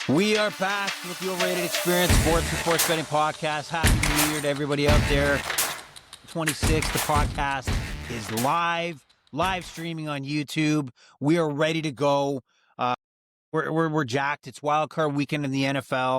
We are back with the Overrated Experience Sports and Sports Betting Podcast. Happy New Year to everybody out there. 26, the podcast is live streaming on YouTube. We are ready to go. We're jacked. It's wild card weekend in the NFL.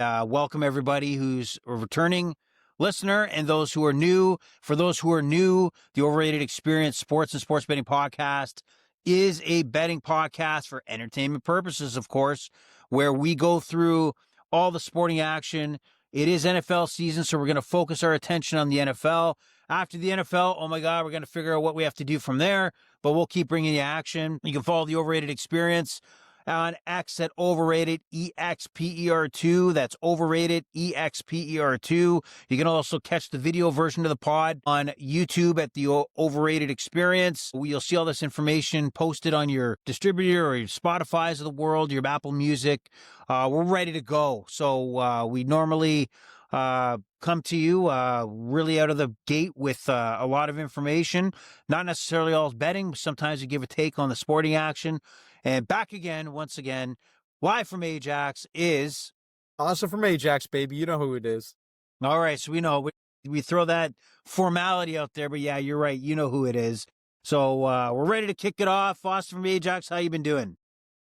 Welcome everybody who's a returning listener and those who are new. For those who are new, the Overrated Experience Sports and Sports Betting Podcast is a betting podcast for entertainment purposes, of course, where we go through all the sporting action. It is NFL season, so we're going to focus our attention on the NFL. After the NFL, oh my God, we're going to figure out what we have to do from there, but we'll keep bringing you action. You can follow the Overrated Experience on X at Overrated EXPER2. That's Overrated EXPER2. You can also catch the video version of the pod on YouTube at the Overrated Experience. You'll see all this information posted on your distributor or your Spotify's of the world, your Apple Music. We're ready to go. So we normally come to you really out of the gate with a lot of information, not necessarily all betting, but sometimes we give a take on the sporting action. And back again, once again, live from Ajax is... Also from Ajax, baby. You know who it is. All right, so we know. We throw that formality out there, but yeah, you're right. You know who it is. So we're ready to kick it off. Austin from Ajax, how you been doing?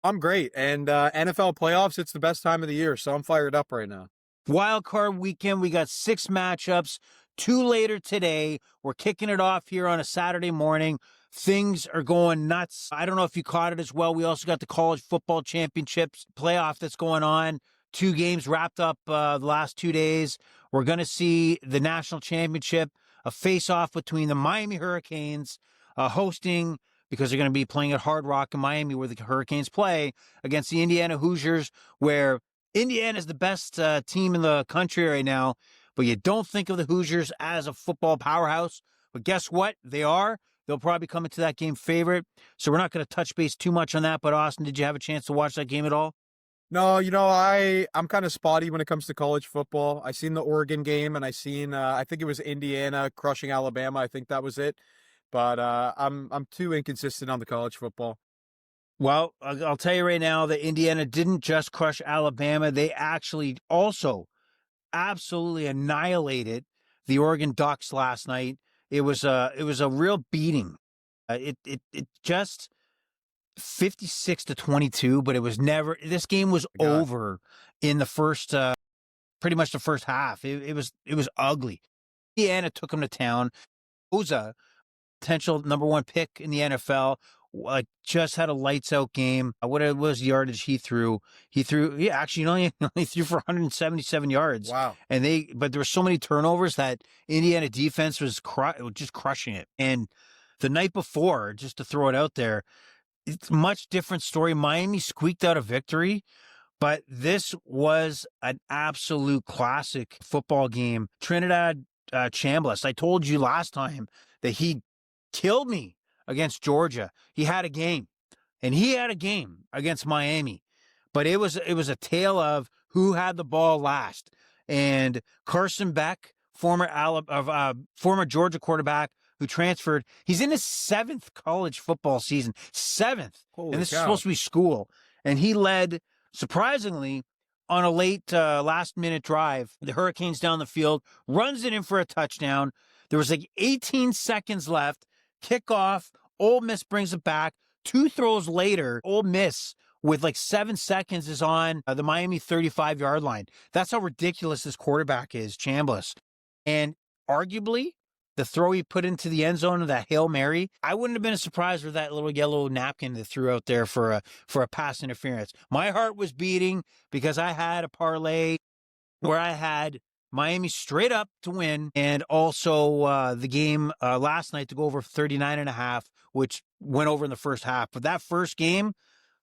I'm great. And NFL playoffs, it's the best time of the year, so I'm fired up right now. Wild card weekend, we got 6 matchups, 2 later today. We're kicking it off here on a Saturday morning. Things are going nuts. I don't know if you caught it as well. We also got the college football championships playoff that's going on. 2 games wrapped up the last 2 days. We're going to see the national championship, a face-off between the Miami Hurricanes hosting, because they're going to be playing at Hard Rock in Miami where the Hurricanes play, against the Indiana Hoosiers, where Indiana is the best team in the country right now, but you don't think of the Hoosiers as a football powerhouse. But guess what? They are. They'll probably come into that game favorite. So we're not going to touch base too much on that. But Austin, did you have a chance to watch that game at all? No, I'm kind of spotty when it comes to college football. I seen the Oregon game, and I think it was Indiana crushing Alabama. I think that was it. But I'm too inconsistent on the college football. Well, I'll tell you right now that Indiana didn't just crush Alabama. They actually also absolutely annihilated the Oregon Ducks last night. It was a real beating. It just 56-22, but it was never. This game was over in the first, pretty much the first half. It was ugly. Indiana took them to town. Oza, potential number 1 pick in the NFL, just had a lights out game. What was the yardage he threw? He only threw for 177 yards. Wow. But there were so many turnovers that Indiana defense was just crushing it. And the night before, just to throw it out there, it's a much different story. Miami squeaked out a victory, but this was an absolute classic football game. Trinidad Chambliss, I told you last time that he killed me against Georgia. He had a game, and he had a game against Miami, but it was a tale of who had the ball last. And Carson Beck, former Georgia quarterback who transferred, he's in his 7th college football season, 7th, Holy and this cow. is supposed to be school. And he led, surprisingly, on a late last-minute drive. The Hurricanes down the field, runs it in for a touchdown. There was 18 seconds left. Kickoff, Ole Miss brings it back. 2 throws later, Ole Miss with 7 seconds is on the Miami 35-yard line. That's how ridiculous this quarterback is, Chambliss. And arguably, the throw he put into the end zone of that Hail Mary, I wouldn't have been surprised with that little yellow napkin they threw out there for a pass interference. My heart was beating because I had a parlay where I had Miami straight up to win, and also the game last night to go over 39.5, which went over in the first half. But that first game,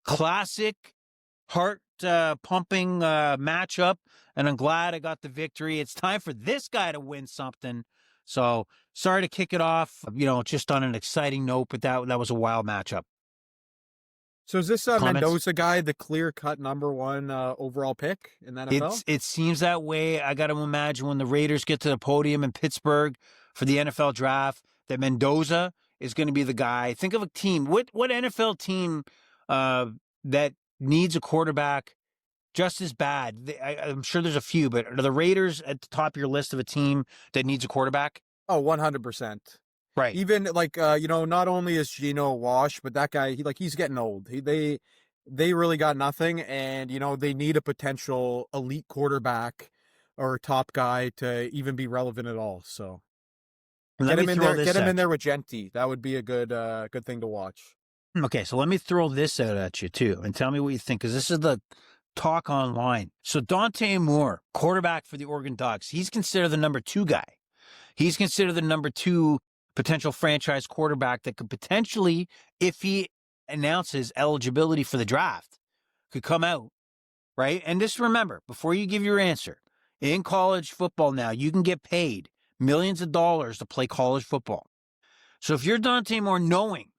classic heart-pumping matchup, and I'm glad I got the victory. It's time for this guy to win something. So sorry to kick it off, just on an exciting note, but that was a wild matchup. So is this Mendoza guy the clear-cut number 1 overall pick in the NFL? It seems that way. I got to imagine when the Raiders get to the podium in Pittsburgh for the NFL draft, that Mendoza is going to be the guy. Think of a team. What NFL team that needs a quarterback just as bad? I'm sure there's a few, but are the Raiders at the top of your list of a team that needs a quarterback? Oh, 100%. Right. Even like not only is Geno washed, but that guy he's getting old. They really got nothing, and they need a potential elite quarterback or top guy to even be relevant at all. So get him in there. Get him in there with Genty. That would be a good thing to watch. Okay, so let me throw this out at you too, and tell me what you think, because this is the talk online. So Dante Moore, quarterback for the Oregon Ducks, he's considered the number 2 guy. He's considered the number 2 potential franchise quarterback that could potentially, if he announces eligibility for the draft, could come out, right? And just remember, before you give your answer, in college football now, you can get paid millions of dollars to play college football. So if you're Dante Moore, knowing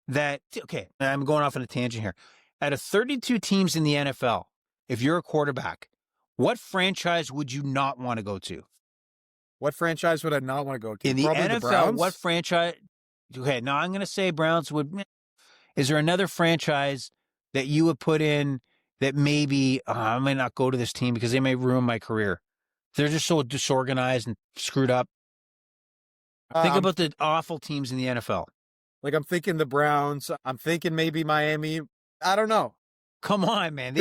that, okay, I'm going off on a tangent here. Out of 32 teams in the NFL, if you're a quarterback, what franchise would you not want to go to? What franchise would I not want to go to? In the Probably NFL, the Browns? what franchise? Okay, now I'm going to say Browns would. Is there another franchise that you would put in that maybe I may not go to this team because they may ruin my career? They're just so disorganized and screwed up. Think about the awful teams in the NFL. Like, I'm thinking the Browns. I'm thinking maybe Miami. I don't know. Come on, man.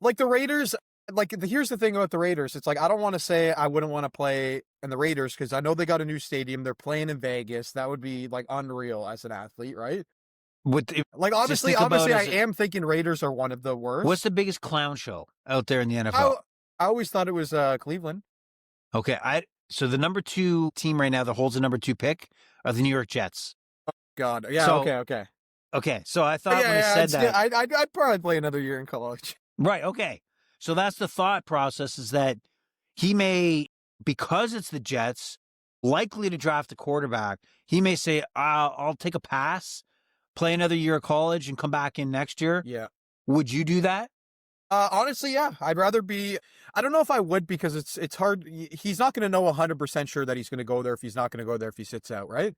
Like the Raiders. Like, here's the thing about the Raiders. It's like, I don't want to say I wouldn't want to play in the Raiders because I know they got a new stadium. They're playing in Vegas. That would be like unreal as an athlete, right? Obviously, I am thinking Raiders are one of the worst. What's the biggest clown show out there in the NFL? I always thought it was Cleveland. Okay, so the number 2 team right now that holds the number 2 pick are the New York Jets. Oh, God, yeah, so, okay. So I thought when I said that, I'd probably play another year in college. Right. Okay. So that's the thought process, is that he may, because it's the Jets, likely to draft a quarterback, he may say, I'll take a pass, play another year of college, and come back in next year. Yeah. Would you do that? Honestly, yeah. I'd rather be. I don't know if I would, because it's hard. He's not going to know 100% sure that he's going to go there if he's not going to go there if he sits out, right?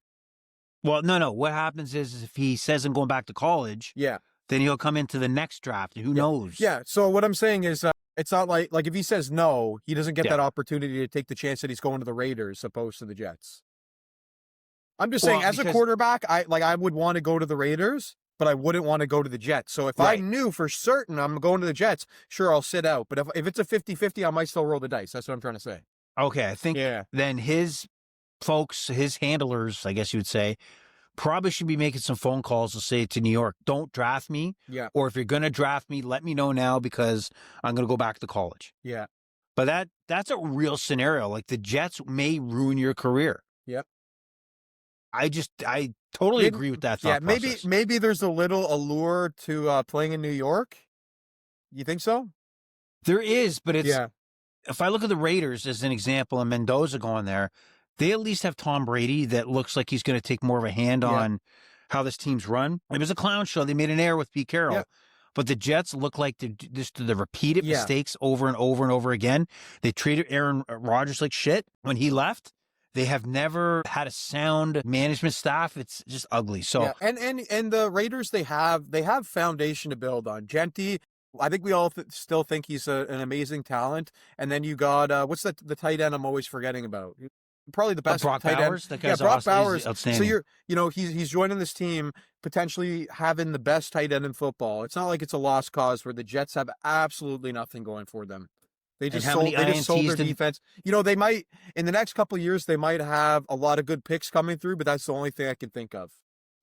Well, no. What happens is if he says I'm going back to college, yeah, then he'll come into the next draft. Who knows? Yeah. So what I'm saying is, it's not like if he says no, he doesn't get that opportunity to take the chance that he's going to the Raiders opposed to the Jets. I'm just saying, as a quarterback, I would want to go to the Raiders, but I wouldn't want to go to the Jets. So if I knew for certain I'm going to the Jets, sure, I'll sit out. But if it's a 50-50, I might still roll the dice. That's what I'm trying to say. Okay, I think then his folks, his handlers, I guess you would say, probably should be making some phone calls to say to New York, don't draft me. Yeah. Or if you're going to draft me, let me know now because I'm going to go back to college. Yeah. But that's a real scenario. Like, the Jets may ruin your career. Yep. I totally agree with that thought process. Maybe there's a little allure to playing in New York. You think so? There is, but if I look at the Raiders as an example and Mendoza going there, they at least have Tom Brady that looks like he's going to take more of a hand on how this team's run. It was a clown show. They made an error with Pete Carroll. Yeah. But the Jets look like the repeated mistakes over and over and over again. They treated Aaron Rodgers like shit when he left. They have never had a sound management staff. It's just ugly. So and the Raiders, they have foundation to build on. Genty, I think we all still think he's an amazing talent. And then you got what's the tight end I'm always forgetting about? Probably the best Brock tight Bowers. end. That guy's Brock awesome. Bowers. Outstanding. So he's joining this team, potentially having the best tight end in football. It's not like it's a lost cause where the Jets have absolutely nothing going for them. They just sold their defense. They might, in the next couple of years, they might have a lot of good picks coming through, but that's the only thing I can think of.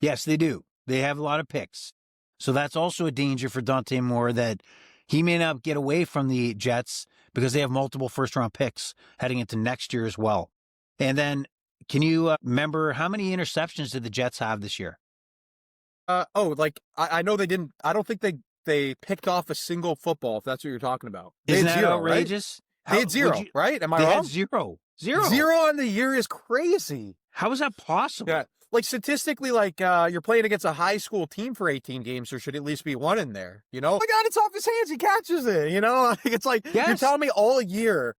Yes, they do. They have a lot of picks. So that's also a danger for Dante Moore, that he may not get away from the Jets because they have multiple first-round picks heading into next year as well. And then, can you remember how many interceptions did the Jets have this year? I know they didn't. I don't think they picked off a single football, if that's what you're talking about. Isn't that outrageous? Right? They had zero, right? Am I wrong? They had zero. Zero on the year is crazy. How is that possible? Yeah. Like, statistically, you're playing against a high school team for 18 games, there should at least be one in there, Oh my God, it's off his hands. He catches it, It's like, you're telling me all year,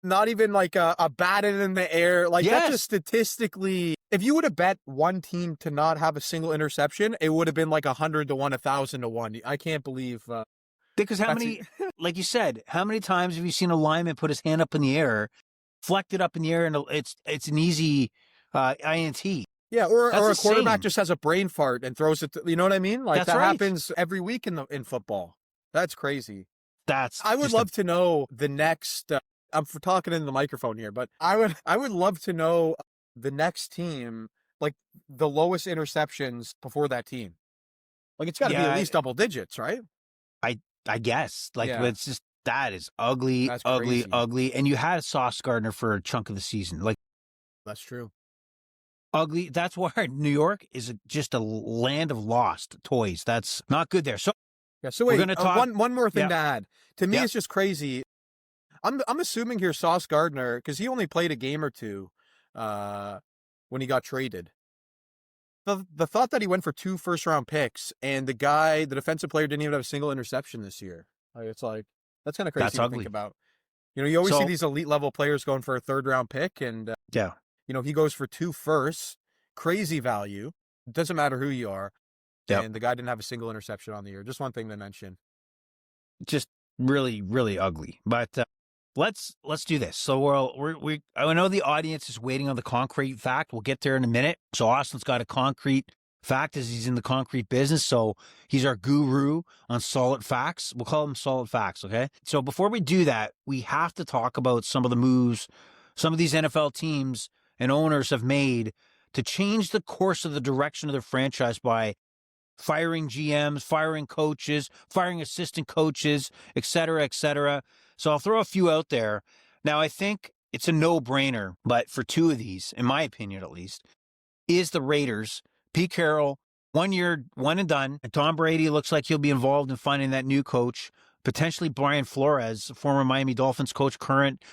not even like a batted in the air. Like, that's just statistically, if you would have bet one team to not have a single interception, it would have been like 100 to 1, 1,000 to 1. I can't believe Because how many, like you said, how many times have you seen a lineman put his hand up in the air, flecked it up in the air, and it's an easy INT? Yeah, or a quarterback insane. just has a brain fart and throws it. You know what I mean? Like That's that right. happens every week in football. That's crazy. That's I would love to know the next. I'm talking in the microphone here, but I would love to know the next team, like the lowest interceptions before that team. Like it's got to be at least double digits, right? I guess. Like it's just that is ugly, That's ugly, crazy. ugly. And you had Sauce Gardner for a chunk of the season. Like That's true. Ugly. That's why New York is just a land of lost toys. That's not good there. So yeah. So wait, we're gonna talk one more thing to add. To me, it's just crazy. I'm assuming here Sauce Gardner, because he only played a game or two when he got traded. The thought that he went for 2 first-round picks and the defensive player didn't even have a single interception this year. It's like, that's kind of crazy to think about. You know, you always see these elite level players going for a 3rd-round pick, and you know, he goes for 2 firsts, crazy value. It doesn't matter who you are. And the guy didn't have a single interception on the year. Just one thing to mention. Just really, really ugly. But let's do this. So I know the audience is waiting on the concrete fact. We'll get there in a minute. So Austin's got a concrete fact as he's in the concrete business. So he's our guru on solid facts. We'll call him solid facts. Okay. So before we do that, we have to talk about some of the moves some of these NFL teams and owners have made to change the course of the direction of their franchise by firing GMs, firing coaches, firing assistant coaches, et cetera, et cetera. So I'll throw a few out there. Now, I think it's a no-brainer, but for 2 of these, in my opinion at least, is the Raiders. Pete Carroll, 1 year, one and done. And Tom Brady looks like he'll be involved in finding that new coach, potentially Brian Flores, former Miami Dolphins coach, current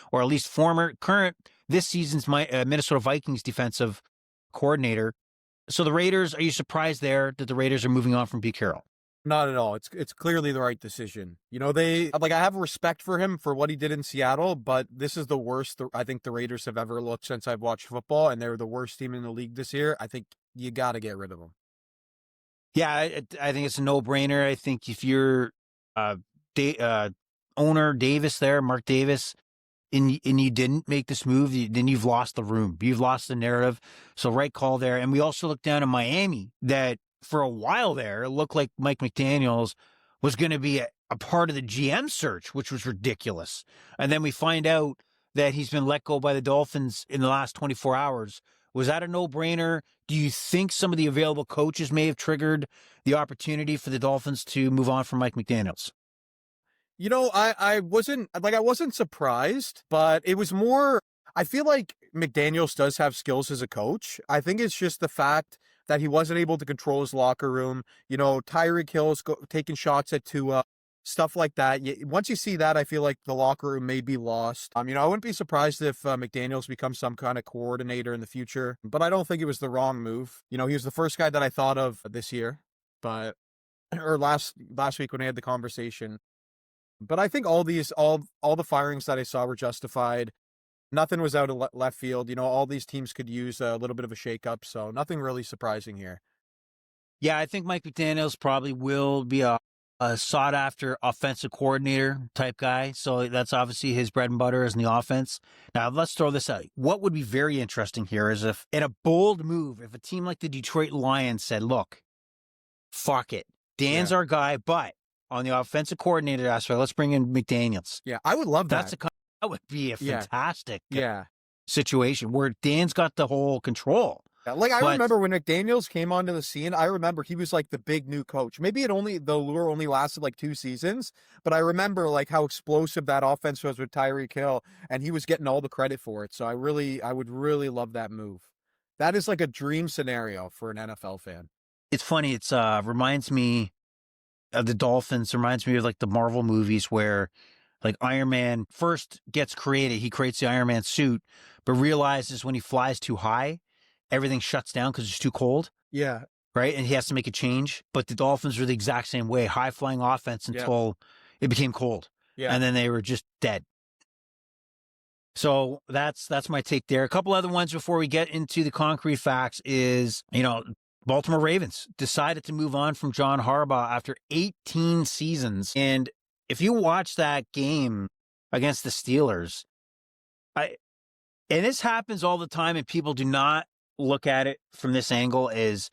this season's Minnesota Vikings defensive coordinator. So the Raiders, are you surprised there that the Raiders are moving on from Pete Carroll? Not at all. It's clearly the right decision. You know, I have respect for him for what he did in Seattle, but this is the worst I think the Raiders have ever looked since I've watched football, and they're the worst team in the league this year. I think you got to get rid of them. Yeah, I think it's a no-brainer. I think if you're owner Davis there, Mark Davis, and you didn't make this move, then you've lost the room. You've lost the narrative. So right call there. And we also look down in Miami that for a while there, it looked like Mike McDaniels was going to be a part of the GM search, which was ridiculous. And then we find out that he's been let go by the Dolphins in the last 24 hours. Was that a no-brainer? Do you think some of the available coaches may have triggered the opportunity for the Dolphins to move on from Mike McDaniels? You know, I wasn't surprised, but it was more, I feel like McDaniels does have skills as a coach. I think it's just the fact that he wasn't able to control his locker room. You know, Tyreek Hill's taking shots at Tua, stuff like that. Once you see that, I feel like the locker room may be lost. You know, I wouldn't be surprised if McDaniels becomes some kind of coordinator in the future, but I don't think it was the wrong move. You know, he was the first guy that I thought of this year, or last week when I had the conversation. But I think all the firings that I saw were justified. Nothing was out of left field. You know, all these teams could use a little bit of a shakeup, so nothing really surprising here. Yeah, I think Mike McDaniels probably will be a sought-after offensive coordinator type guy. So that's obviously his bread and butter is in the offense. Now, let's throw this out. What would be very interesting here is if, in a bold move, if a team like the Detroit Lions said, look, fuck it. Dan's our guy, but on the offensive coordinator aspect, let's bring in McDaniels. Yeah, I would love that. That would be a fantastic situation where Dan's got the whole control. Yeah, like I remember when McDaniels came onto the scene, I remember he was like the big new coach. Maybe the lure only lasted like 2 seasons, but I remember like how explosive that offense was with Tyreek Hill, and he was getting all the credit for it. So I would really love that move. That is like a dream scenario for an NFL fan. It's funny. It's reminds me of the Dolphins. Reminds me of like the Marvel movies where like Iron Man first gets created. He creates the Iron Man suit, but realizes when he flies too high, everything shuts down because it's too cold. Yeah. Right. And he has to make a change. But the Dolphins were the exact same way. High flying offense until it became cold. Yeah. And then they were just dead. So that's my take there. A couple other ones before we get into the concrete facts is, you know, Baltimore Ravens decided to move on from John Harbaugh after 18 seasons. And if you watch that game against the Steelers, and this happens all the time, and people do not look at it from this angle, is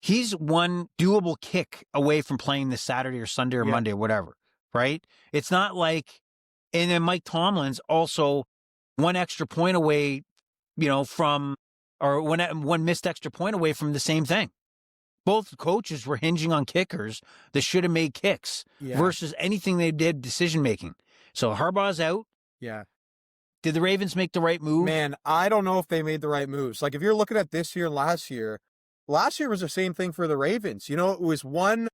he's one doable kick away from playing this Saturday or Sunday or Monday or whatever, right? It's not like, and then Mike Tomlin's also one extra point away, from, or one missed extra point away from the same thing. Both coaches were hinging on kickers that should have made kicks versus anything they did decision-making. So Harbaugh's out. Yeah. Did the Ravens make the right move? Man, I don't know if they made the right moves. Like, if you're looking at this year and last year was the same thing for the Ravens. It was one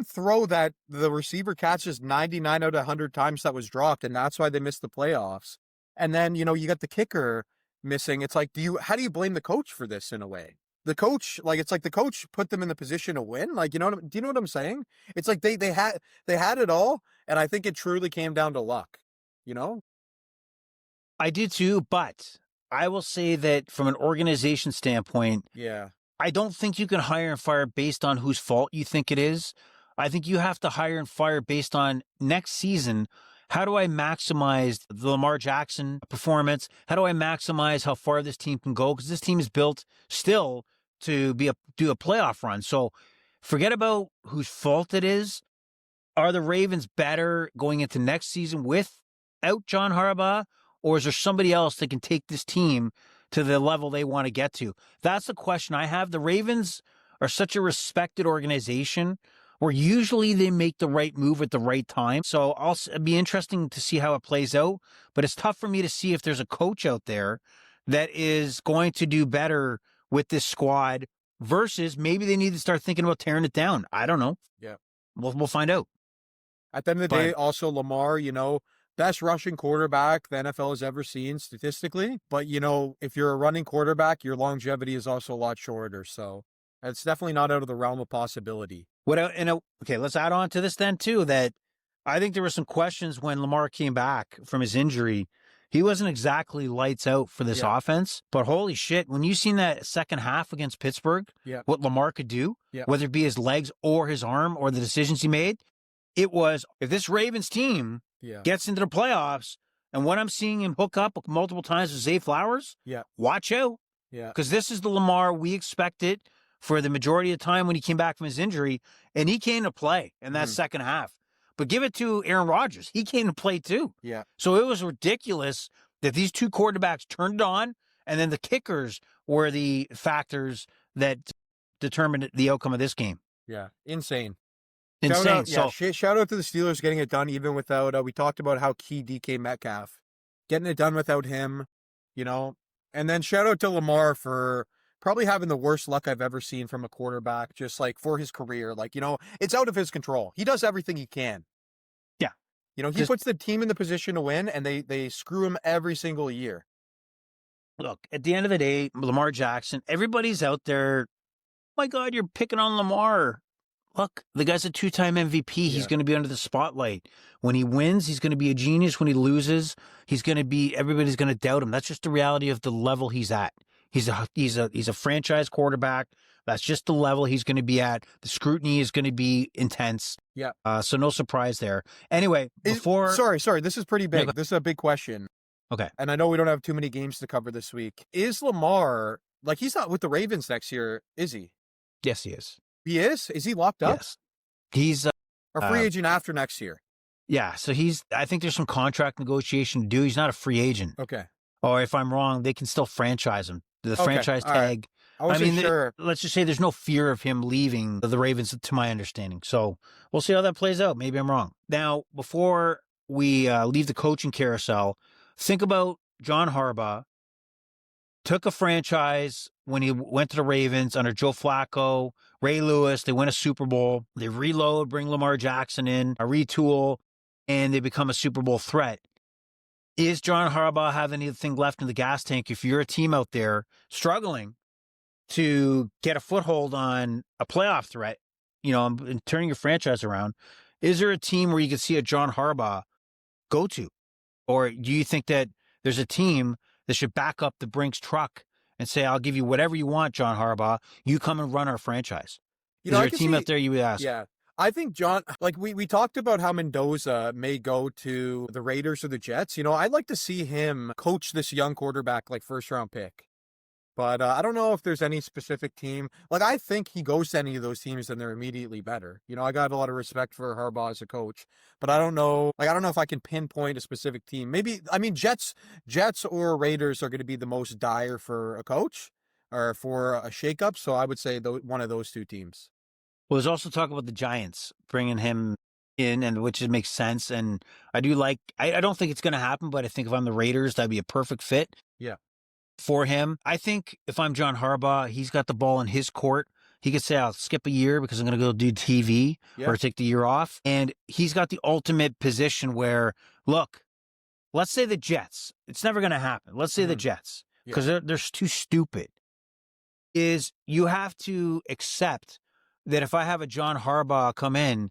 throw that the receiver catches 99 out of 100 times that was dropped, and that's why they missed the playoffs. And then, you got the kicker missing. It's like, how do you blame the coach for this in a way? The coach, it's like the coach put them in the position to win. Like, do you know what I'm saying? It's like they had it all, and I think it truly came down to luck, I do too, but I will say that from an organization standpoint, I don't think you can hire and fire based on whose fault you think it is. I think you have to hire and fire based on next season. How do I maximize the Lamar Jackson performance? How do I maximize how far this team can go? Because this team is built still to do a playoff run. So forget about whose fault it is. Are the Ravens better going into next season without John Harbaugh? Or is there somebody else that can take this team to the level they want to get to? That's the question I have. The Ravens are such a respected organization where usually they make the right move at the right time. So it'll be interesting to see how it plays out. But it's tough for me to see if there's a coach out there that is going to do better with this squad versus maybe they need to start thinking about tearing it down. I don't know. Yeah. We'll find out. At the end of the day, also Lamar, best rushing quarterback the NFL has ever seen statistically. But, if you're a running quarterback, your longevity is also a lot shorter. So it's definitely not out of the realm of possibility. Okay, let's add on to this then, too, that I think there were some questions when Lamar came back from his injury. He wasn't exactly lights out for this offense, but holy shit, when you seen that second half against Pittsburgh, what Lamar could do, whether it be his legs or his arm or the decisions he made, it was, if this Ravens team gets into the playoffs, and what I'm seeing him hook up multiple times with Zay Flowers, watch out. Because this is the Lamar we expected for the majority of the time when he came back from his injury, and he came to play in that second half. But give it to Aaron Rodgers. He came to play too. So it was ridiculous that these two quarterbacks turned it on, and then the kickers were the factors that determined the outcome of this game. Insane. Insane. Shout out to the Steelers getting it done even without, we talked about how key DK Metcalf, getting it done without him, and then shout out to Lamar for probably having the worst luck I've ever seen from a quarterback, just like for his career. Like, it's out of his control. He does everything he can. He puts the team in the position to win, and they screw him every single year. Look, at the end of the day, Lamar Jackson, everybody's out there, oh my God, you're picking on Lamar. Look, the guy's a two-time MVP. He's going to be under the spotlight. When he wins, he's going to be a genius. When he loses, everybody's going to doubt him. That's just the reality of the level he's at. He's a franchise quarterback. That's just the level he's going to be at. The scrutiny is going to be intense. So no surprise there. Anyway, sorry, this is pretty big. This is a big question. Okay. And I know we don't have too many games to cover this week. Is Lamar, he's not with the Ravens next year, is he? Yes, he is. He is? Is he locked up? Yes. He's a free agent after next year. Yeah, so I think there's some contract negotiation to do. He's not a free agent. Okay. Or if I'm wrong, they can still franchise him. The franchise tag. Right. I mean, sure. Let's just say there's no fear of him leaving the Ravens, to my understanding. So we'll see how that plays out. Maybe I'm wrong. Now, before we leave the coaching carousel, think about John Harbaugh. Took a franchise when he went to the Ravens under Joe Flacco, Ray Lewis. They win a Super Bowl. They reload, bring Lamar Jackson in, a retool, and they become a Super Bowl threat. Is John Harbaugh have anything left in the gas tank if you're a team out there struggling to get a foothold on a playoff threat, and turning your franchise around? Is there a team where you can see a John Harbaugh go to? Or do you think that there's a team that should back up the Brinks truck and say, I'll give you whatever you want, John Harbaugh. You come and run our franchise? Is there a team out there you would ask? Yeah, I think John, like we talked about how Mendoza may go to the Raiders or the Jets. I'd like to see him coach this young quarterback, like first round pick. But I don't know if there's any specific team. Like, I think he goes to any of those teams and they're immediately better. I got a lot of respect for Harbaugh as a coach, but I don't know. Like, I don't know if I can pinpoint a specific team. Maybe, I mean, Jets or Raiders are going to be the most dire for a coach or for a shakeup. So I would say one of those two teams. Well, there's also talk about the Giants bringing him in, and which makes sense. And I do like, I don't think it's going to happen, but I think if I'm the Raiders, that'd be a perfect fit. Yeah. For him. I think if I'm John Harbaugh, he's got the ball in his court. He could say, I'll skip a year because I'm going to go do TV or take the year off. And he's got the ultimate position where, look, let's say the Jets. It's never going to happen. Let's say the Jets because they're too stupid. Is you have to accept that if I have a John Harbaugh come in,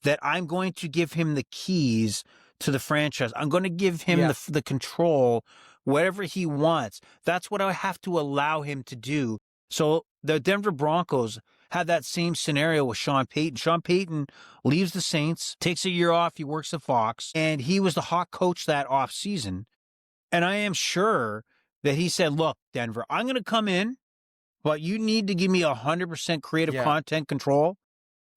that I'm going to give him the keys to the franchise. I'm going to give him the control, whatever he wants. That's what I have to allow him to do. So the Denver Broncos had that same scenario with Sean Payton. Sean Payton leaves the Saints, takes a year off. He works at Fox, and he was the hot coach that off season. And I am sure that he said, look, Denver, I'm going to come in, but you need to give me 100% creative content control.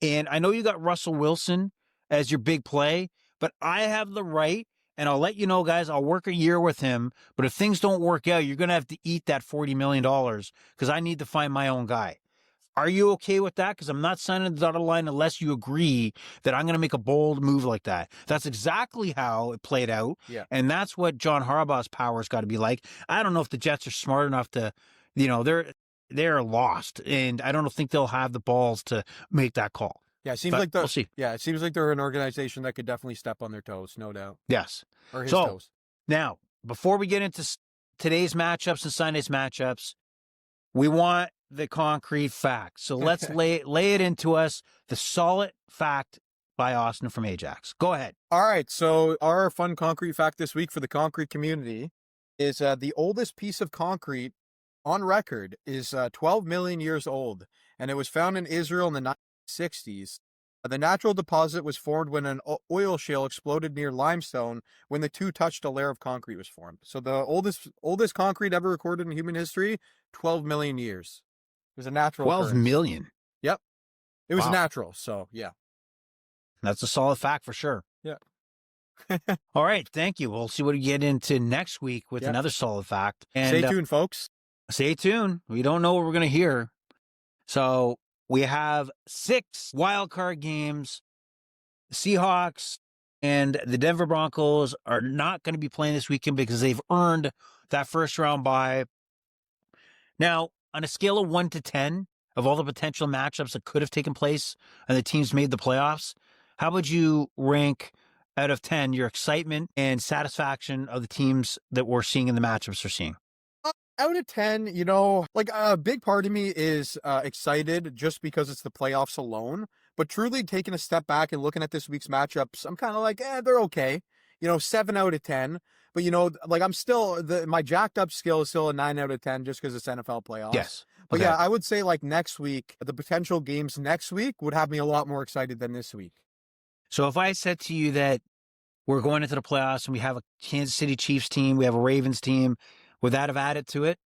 And I know you got Russell Wilson as your big play, but I have the right, and I'll let you know, guys, I'll work a year with him. But if things don't work out, you're going to have to eat that $40 million because I need to find my own guy. Are you okay with that? Because I'm not signing the dotted line unless you agree that I'm going to make a bold move like that. That's exactly how it played out. Yeah. And that's what John Harbaugh's power's got to be like. I don't know if the Jets are smart enough to, they're lost, and I don't think they'll have the balls to make that call. Yeah, it seems but like we'll see. Yeah, it seems like they're an organization that could definitely step on their toes, no doubt. Yes. Or his toes. Now, before we get into today's matchups and Sunday's matchups, we want the concrete fact. So let's lay it into us, the solid fact by Austin from Ajax. Go ahead. All right, so our fun concrete fact this week for the concrete community is the oldest piece of concrete on record is 12 million years old, and it was found in Israel in the 1960s. The natural deposit was formed when an oil shale exploded near limestone when the two touched a layer of concrete was formed. So the oldest concrete ever recorded in human history, 12 million years. It was a natural 12 occurrence. million? Yep. It was natural, so yeah. That's a solid fact for sure. Yeah. All right, thank you. We'll see what we get into next week with another solid fact. And stay tuned, folks. Stay tuned. We don't know what we're going to hear. So we have 6 wildcard games. The Seahawks and the Denver Broncos are not going to be playing this weekend because they've earned that first round bye. Now, on a scale of 1 to 10 of all the potential matchups that could have taken place and the teams made the playoffs, how would you rank out of 10 your excitement and satisfaction of the teams that we're seeing in the matchups we're seeing? Out of 10, like a big part of me is excited just because it's the playoffs alone. But truly taking a step back and looking at this week's matchups, I'm kind of like, they're okay. 7 out of 10. But, like I'm still, my jacked up skill is still a 9 out of 10 just because it's NFL playoffs. Yes. But yeah, I would say like next week, the potential games next week would have me a lot more excited than this week. So if I said to you that we're going into the playoffs and we have a Kansas City Chiefs team, we have a Ravens team, would that have added to it?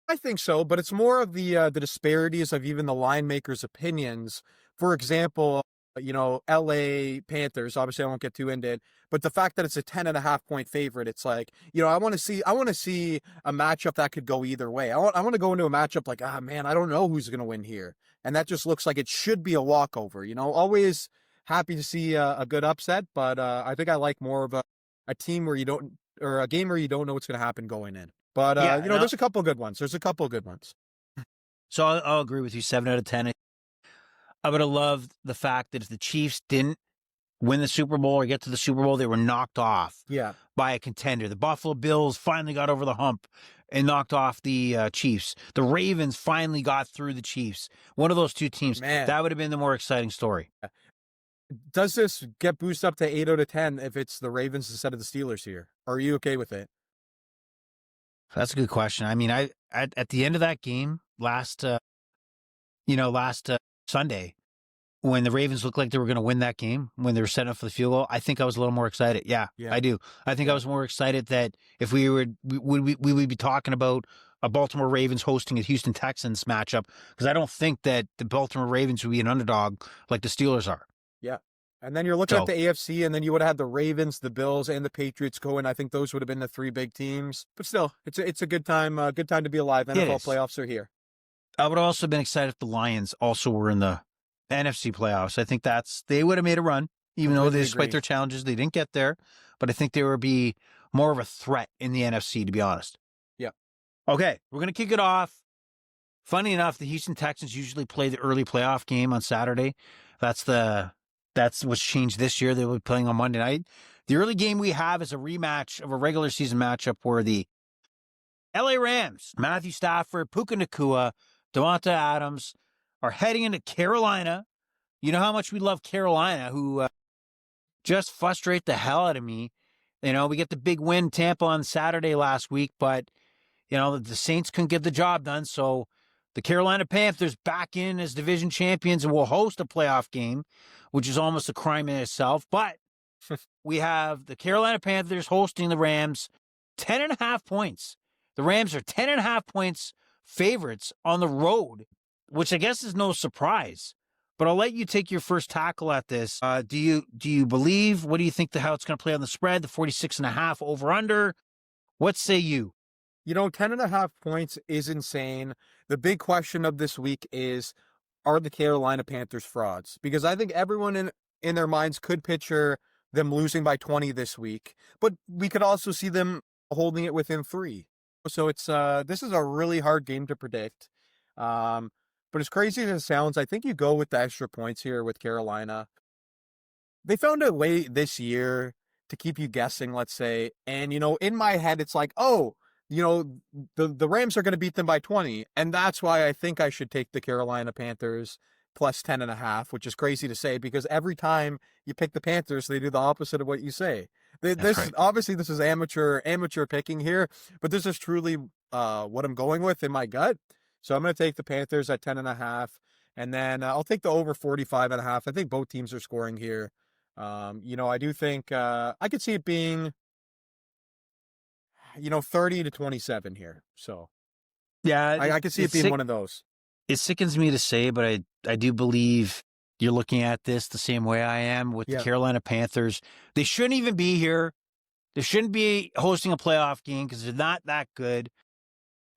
I think so, but it's more of the disparities of even the line makers' opinions. For example, LA Panthers, obviously I won't get too into it, but the fact that it's a 10.5-point favorite, it's like, I want to see a matchup that could go either way. I want to go into a matchup like, man, I don't know who's going to win here. And that just looks like it should be a walkover, always happy to see a good upset, but I think I like more of a team where a game where you don't know what's going to happen going in. But, there's a couple good ones. So I'll agree with you, 7 out of 10. I would have loved the fact that if the Chiefs didn't win the Super Bowl or get to the Super Bowl, they were knocked off by a contender. The Buffalo Bills finally got over the hump and knocked off the Chiefs. The Ravens finally got through the Chiefs. One of those two teams. Man. That would have been the more exciting story. Does this get boosted up to 8 out of 10 if it's the Ravens instead of the Steelers here? Are you okay with it? That's a good question. I mean, at the end of that game last Sunday, when the Ravens looked like they were going to win that game, when they were setting up for the field goal, I think I was a little more excited. Yeah. I do. I think I was more excited that if we would be talking about a Baltimore Ravens hosting a Houston Texans matchup, because I don't think that the Baltimore Ravens would be an underdog like the Steelers are. Yeah. And then you're looking at the AFC, and then you would have had the Ravens, the Bills, and the Patriots going. I think those would have been the three big teams. But still, it's a good time. Good time to be alive. NFL playoffs are here. I would have also been excited if the Lions also were in the NFC playoffs. I think they would have made a run, even though despite their challenges, they didn't get there. But I think they would be more of a threat in the NFC, to be honest. Yeah. Okay, we're going to kick it off. Funny enough, the Houston Texans usually play the early playoff game on Saturday. That's what's changed this year. They will be playing on Monday night. The early game we have is a rematch of a regular season matchup where the LA Rams, Matthew Stafford, Puka Nacua, Devonta Adams, are heading into Carolina. You know how much we love Carolina, who just frustrate the hell out of me. You know, we get the big win Tampa on Saturday last week, but, you know, the Saints couldn't get the job done. So the Carolina Panthers back in as division champions and will host a playoff game, which is almost a crime in itself. But we have the Carolina Panthers hosting the Rams, 10.5 points. The Rams are 10.5 points favorites on the road, which I guess is no surprise. But I'll let you take your first tackle at this. Do you believe? What do you think how it's going to play on the spread? The 46.5 over under. What say you? You know, 10.5 points is insane. The big question of this week is, are the Carolina Panthers frauds? Because I think everyone in their minds could picture them losing by 20 this week, but we could also see them holding it within 3. So this is a really hard game to predict. But as crazy as it sounds, I think you go with the extra points here with Carolina. They found a way this year to keep you guessing, let's say. And, you know, in my head, it's like, oh, you know, the Rams are going to beat them by 20. And that's why I think I should take the Carolina Panthers plus 10.5, which is crazy to say because every time you pick the Panthers, they do the opposite of what you say. Obviously, this is amateur picking here, but this is truly what I'm going with in my gut. So I'm going to take the Panthers at 10.5, and then I'll take the over 45.5. I think both teams are scoring here. You know, I do think I could see it being, you know, 30-27 here. So yeah, I could see it being one of those. It sickens me to say, but I do believe you're looking at this the same way I am with the Carolina Panthers. They shouldn't even be here. They shouldn't be hosting a playoff game because they're not that good.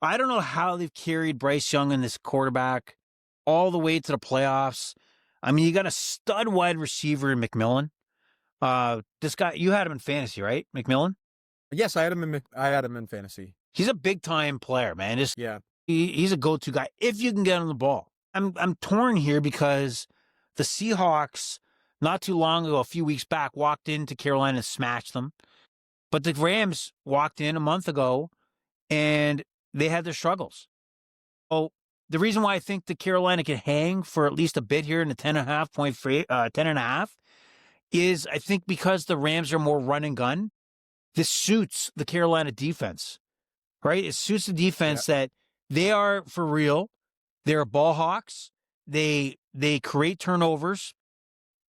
I don't know how they've carried Bryce Young and this quarterback all the way to the playoffs. I mean, you got a stud wide receiver in McMillan. This guy, you had him in fantasy, right? McMillan? Yes, I had him in fantasy. He's a big time player, man. He's a go-to guy if you can get him the ball. I'm torn here because the Seahawks, not too long ago, a few weeks back, walked into Carolina and smashed them. But the Rams walked in a month ago and they had their struggles. So the reason why I think the Carolina can hang for at least a bit here in the 10.5 is I think because the Rams are more run and gun, this suits the Carolina defense, right? It suits the defense that they are for real. They're ball hawks. They create turnovers.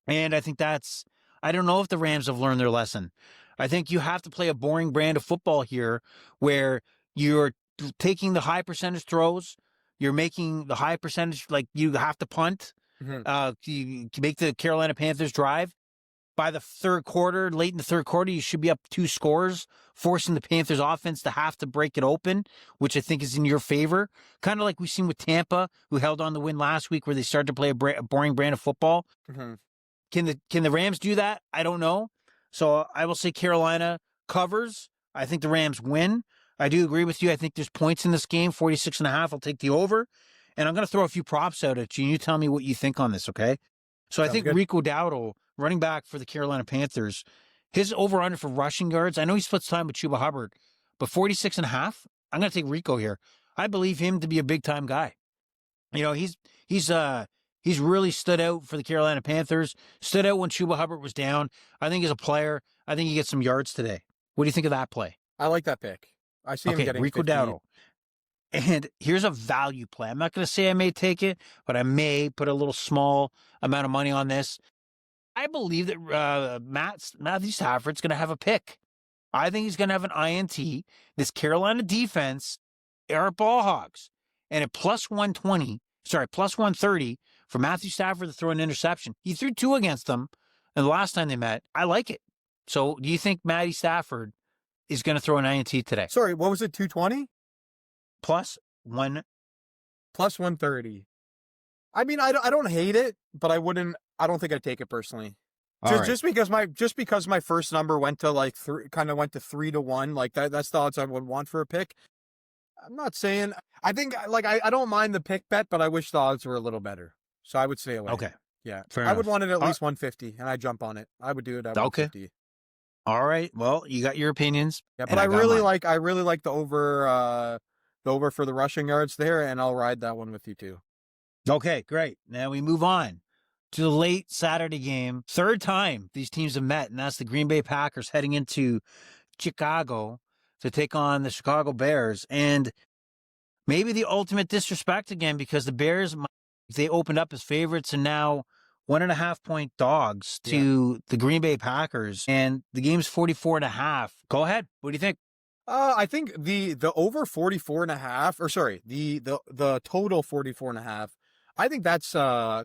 And I think I don't know if the Rams have learned their lesson. I think you have to play a boring brand of football here where you're taking the high percentage throws. You're making the high percentage, like you have to punt. You make the Carolina Panthers drive. By the third quarter, late in the third quarter, you should be up 2 scores, forcing the Panthers offense to have to break it open, which I think is in your favor. Kind of like we've seen with Tampa, who held on the win last week, where they started to play a boring brand of football. Can the Rams do that? I don't know. So I will say Carolina covers. I think the Rams win. I do agree with you. I think there's points in this game, 46.5. I'll take the over. And I'm going to throw a few props out at you. And you tell me what you think on this, okay? So I think Rico Dowdle, running back for the Carolina Panthers, his over-under for rushing yards, I know he splits time with Chuba Hubbard, but 46.5, I'm going to take Rico here. I believe him to be a big-time guy. You know, he's really stood out for the Carolina Panthers, stood out when Chuba Hubbard was down. I think as a player, I think he gets some yards today. What do you think of that play? I like that pick. I see him getting Rico 50, Dowdle. And here's a value play. I'm not going to say I may take it, but I may put a little small amount of money on this. I believe that Matthew Stafford's going to have a pick. I think he's going to have an INT. This Carolina defense are ball hogs. And at plus 130 for Matthew Stafford to throw an interception. He threw 2 against them, and the last time they met, I like it. So do you think Matty Stafford is going to throw an INT today? Sorry, what was it, 220? Plus 130. I mean, I don't hate it, but I don't think I'd take it personally. Just because my first number went to like 3 to 1, like that's the odds I would want for a pick. I'm not saying I think like I don't mind the pick bet, but I wish the odds were a little better. So I would stay away. Okay. Yeah. Fair I would enough. want it at least 150, and I'd jump on it. I would do it at 150. All right. Well, you got your opinions. Yeah, but I really like the over for the rushing yards there, and I'll ride that one with you too. Okay, great. Now we move on to the late Saturday game. Third time these teams have met, and that's the Green Bay Packers heading into Chicago to take on the Chicago Bears. And maybe the ultimate disrespect again, because the Bears, they opened up as favorites and now 1.5-point dogs to the Green Bay Packers. And the game's 44.5. Go ahead. What do you think? I think the over 44.5, or sorry, the total 44.5, I think that's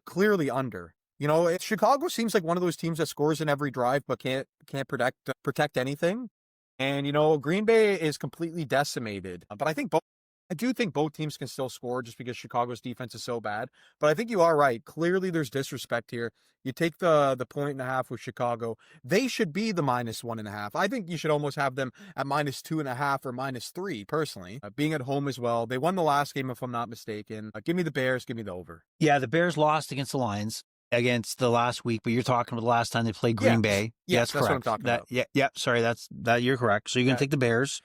clearly under. You know, Chicago seems like one of those teams that scores in every drive but can't protect anything. And you know, Green Bay is completely decimated. But I do think both teams can still score just because Chicago's defense is so bad. But I think you are right. Clearly there's disrespect here. You take the 1.5 with Chicago. They should be the -1.5. I think you should almost have them at -2.5 or -3, personally. Being at home as well. They won the last game, if I'm not mistaken. Give me the Bears. Give me the over. Yeah, the Bears lost against the Lions against the last week, but you're talking about the last time they played Green Bay. Yes, that's correct. what I'm talking about. Yeah, sorry, you're correct. So you're going to take the Bears.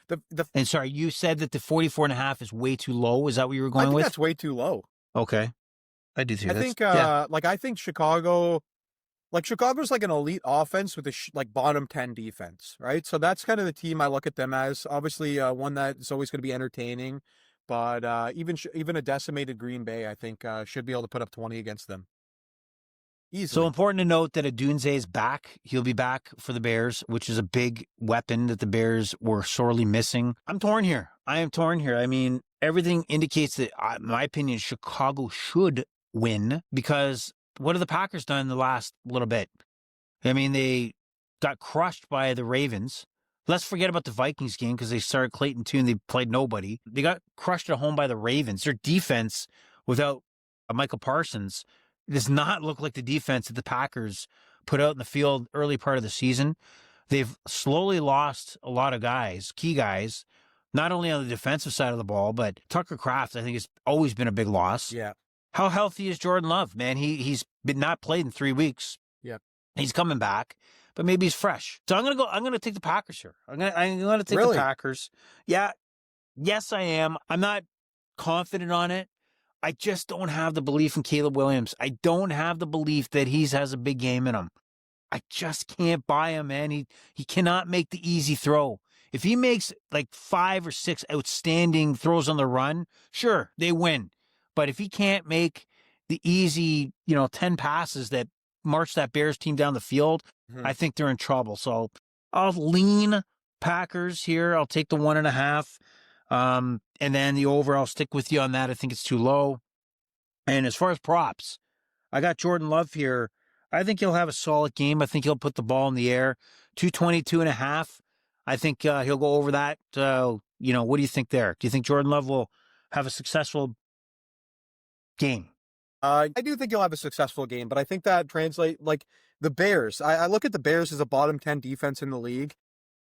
And sorry, you said that the 44.5 is way too low. Is that what you were going with? That's way too low. Okay. I do too. I think Chicago's like an elite offense with a bottom 10 defense, right? So that's kind of the team I look at them as. Obviously, one that's always going to be entertaining, but even a decimated Green Bay, I think, should be able to put up 20 against them. Easily. So important to note that Adunze is back. He'll be back for the Bears, which is a big weapon that the Bears were sorely missing. I'm torn here. I am torn here. I mean, everything indicates that, in my opinion, Chicago should win, because what have the Packers done in the last little bit? I mean, they got crushed by the Ravens. Let's forget about the Vikings game because they started Clayton too and they played nobody. They got crushed at home by the Ravens. Their defense without Michael Parsons does not look like the defense that the Packers put out in the field early part of the season. They've slowly lost a lot of guys, key guys, not only on the defensive side of the ball, but Tucker Kraft, I think, has always been a big loss. Yeah. How healthy is Jordan Love, man? He's been not played in 3 weeks. Yeah. He's coming back, but maybe he's fresh. So I'm gonna take the Packers here. I'm gonna take the Packers. Yeah. Yes, I am. I'm not confident on it. I just don't have the belief in Caleb Williams. I don't have the belief that he has a big game in him. I just can't buy him, man. He cannot make the easy throw. If he makes like 5 or 6 outstanding throws on the run, sure, they win. But if he can't make the easy, 10 passes that march that Bears team down the field, I think they're in trouble. So I'll lean Packers here. I'll take the 1.5. And then the over, I'll stick with you on that. I think it's too low. And as far as props, I got Jordan Love here. I think he'll have a solid game. I think he'll put the ball in the air. 222.5. I think he'll go over that. What do you think there? Do you think Jordan Love will have a successful game? I do think he'll have a successful game, but I think that translate like the Bears. I look at the Bears as a bottom 10 defense in the league.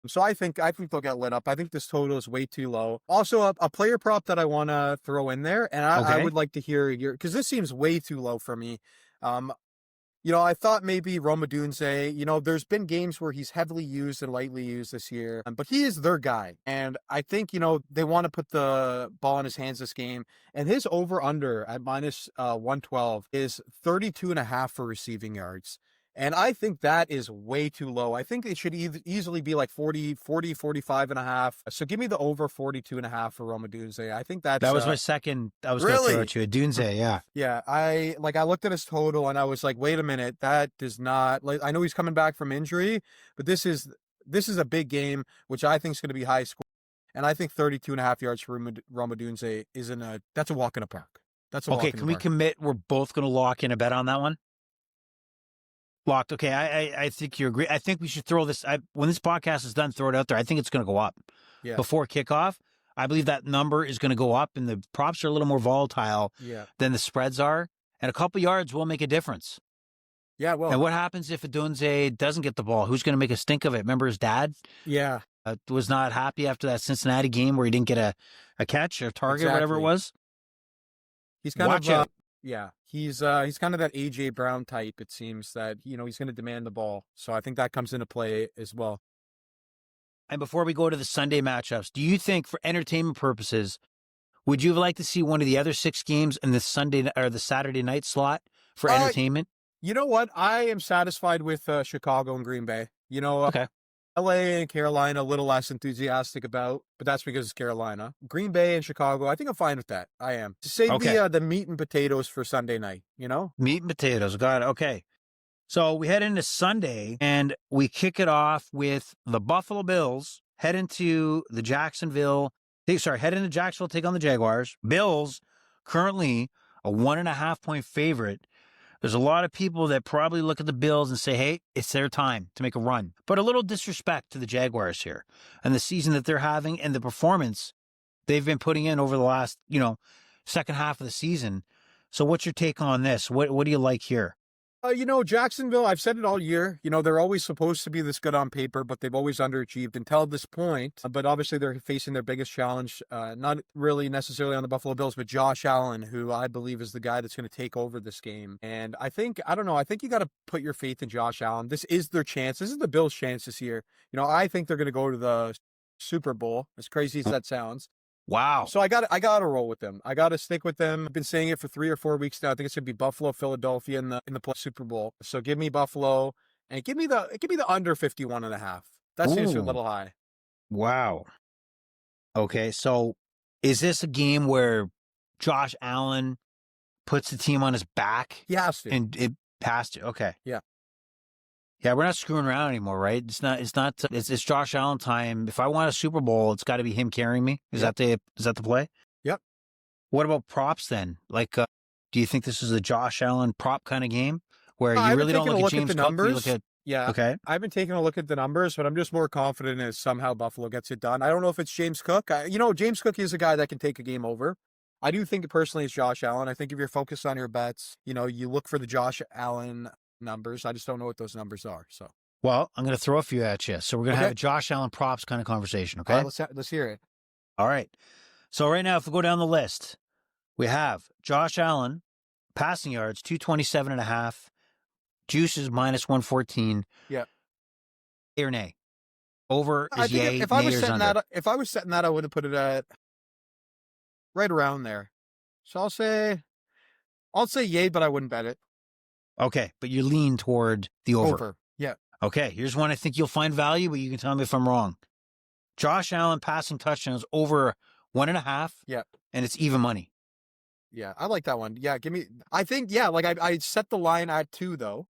So I think they'll get lit up. I think this total is way too low. Also, a player prop that I want to throw in there, and I would like to hear because this seems way too low for me. I thought maybe Rome Odunze, there's been games where he's heavily used and lightly used this year, but he is their guy. And I think, they want to put the ball in his hands this game. And his over-under at -112 is 32.5 for receiving yards. And I think that is way too low. I think it should easily be like 45 and a half. So give me the over 42 and a half for Roma Dunze. I think that's That was my second. I was going to throw really. at you. Dunze, yeah. Yeah, I looked at his total and I was like, wait a minute, that does not like I know he's coming back from injury, but this is a big game, which I think is going to be high score. And I think 32 and a half yards for Roma Dunze that's a walk in the park. That's a walk in the park. Okay, can we commit we're both going to lock in a bet on that one? Locked. Okay, I think you agree. I think we should throw this. When this podcast is done, throw it out there. I think it's going to go up before kickoff. I believe that number is going to go up, and the props are a little more volatile than the spreads are. And a couple yards will make a difference. Yeah, well. And what happens if Adunze doesn't get the ball? Who's going to make a stink of it? Remember his dad? Yeah. Was not happy after that Cincinnati game where he didn't get a catch or target, whatever it was. He's kind of yeah, he's kind of that AJ Brown type. It seems that he's going to demand the ball, so I think that comes into play as well. And before we go to the Sunday matchups, do you think, for entertainment purposes, would you like to see one of the other 6 games in the Sunday or the Saturday night slot for entertainment? You know what? I am satisfied with Chicago and Green Bay. Okay. LA and Carolina, a little less enthusiastic about, but that's because it's Carolina. Green Bay and Chicago, I think I'm fine with that. I am. To save the meat and potatoes for Sunday night, Meat and potatoes, got it. Okay. So we head into Sunday, and we kick it off with the Buffalo Bills, head into Jacksonville, take on the Jaguars. Bills, currently a 1.5-point favorite. There's a lot of people that probably look at the Bills and say, hey, it's their time to make a run. But a little disrespect to the Jaguars here and the season that they're having and the performance they've been putting in over the last, second half of the season. So what's your take on this? What do you like here? Jacksonville, I've said it all year. They're always supposed to be this good on paper, but they've always underachieved until this point. But obviously, they're facing their biggest challenge, not really necessarily on the Buffalo Bills, but Josh Allen, who I believe is the guy that's going to take over this game. And I think you got to put your faith in Josh Allen. This is their chance. This is the Bills' chance this year. I think they're going to go to the Super Bowl, as crazy as that sounds. Wow. So I got to roll with them. I got to stick with them. I've been saying it for 3 or 4 weeks now. I think it's going to be Buffalo, Philadelphia in the Super Bowl. So give me Buffalo and give me the under 51 and a half. That seems a little high. Wow. Okay, so is this a game where Josh Allen puts the team on his back? He has to. And it passed you. Okay. Yeah. Yeah, we're not screwing around anymore, right? It's Josh Allen time. If I want a Super Bowl, it's got to be him carrying me. Is that the play? Yep. What about props then? Like, do you think this is a Josh Allen prop kind of game where you really don't look at James Cook? You look at, okay. I've been taking a look at the numbers, but I'm just more confident as somehow Buffalo gets it done. I don't know if it's James Cook. James Cook is a guy that can take a game over. I do think personally it's Josh Allen. I think if you're focused on your bets, you look for the Josh Allen numbers. I just don't know what those numbers are. So, well, I'm going to throw a few at you. So we're going to have a Josh Allen props kind of conversation. Okay. All right, let's hear it. All right. So right now, if we go down the list, we have Josh Allen passing yards, 227.5, juices -114. Yeah. Yay or nay? Over is yay, if I was setting that, if I was setting that, I would have put it at right around there. So I'll say yay, but I wouldn't bet it. Okay, but you lean toward the over. Yeah. Okay, here's one I think you'll find value, but you can tell me if I'm wrong. Josh Allen passing touchdowns over 1.5. Yeah. And it's even money. Yeah, I like that one. Yeah, I set the line at 2, though.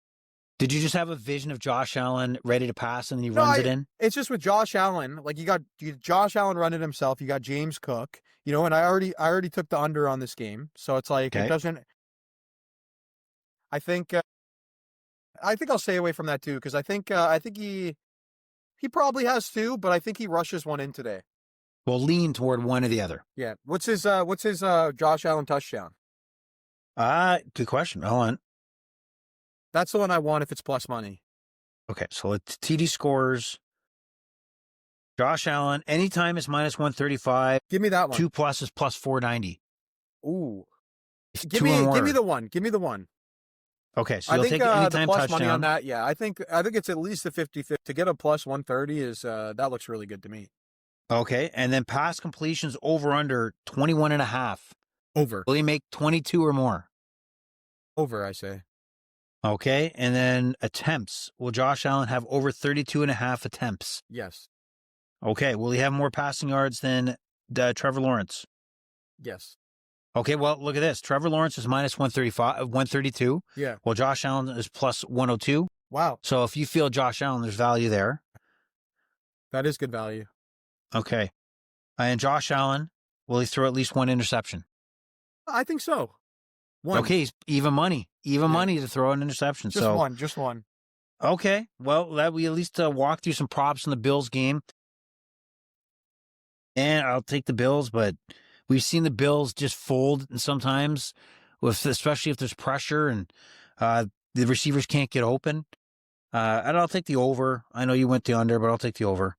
Did you just have a vision of Josh Allen ready to pass and then he runs it in? It's just with Josh Allen, like you got Josh Allen running himself, you got James Cook, and I already took the under on this game. So it's like It doesn't. I think I'll stay away from that too, because I think he probably has 2, but I think he rushes one in today. Well, lean toward one or the other. Yeah. What's his Josh Allen touchdown? Good question. Hold on. That's the one I want if it's plus money. Okay, so it's TD scores. Josh Allen, anytime is -135. Give me that one. 2+ is +490. Ooh. Give me the one. Give me the one. Okay, so you'll take anytime the plus touchdown. Money on that, yeah. I think it's at least a 50-50. To get a plus 130 is that looks really good to me. Okay, and then pass completions over under 21.5. Over. Will he make 22 or more? Over, I say. Okay. And then attempts. Will Josh Allen have over 32.5 attempts? Yes. Okay. Will he have more passing yards than Trevor Lawrence? Yes. Okay. Well, look at this. Trevor Lawrence is minus 135, 132. Yeah. Well, Josh Allen is plus 102. Wow. So if you feel Josh Allen, there's value there. That is good value. Okay. And Josh Allen, will he throw at least one interception? I think so. One. Okay, he's even money. Money to throw an interception. Just one. Okay, well, that we at least walk through some props in the Bills game. And I'll take the Bills, but we've seen the Bills just fold sometimes, especially if there's pressure and the receivers can't get open. And I'll take the over. I know you went the under, but I'll take the over.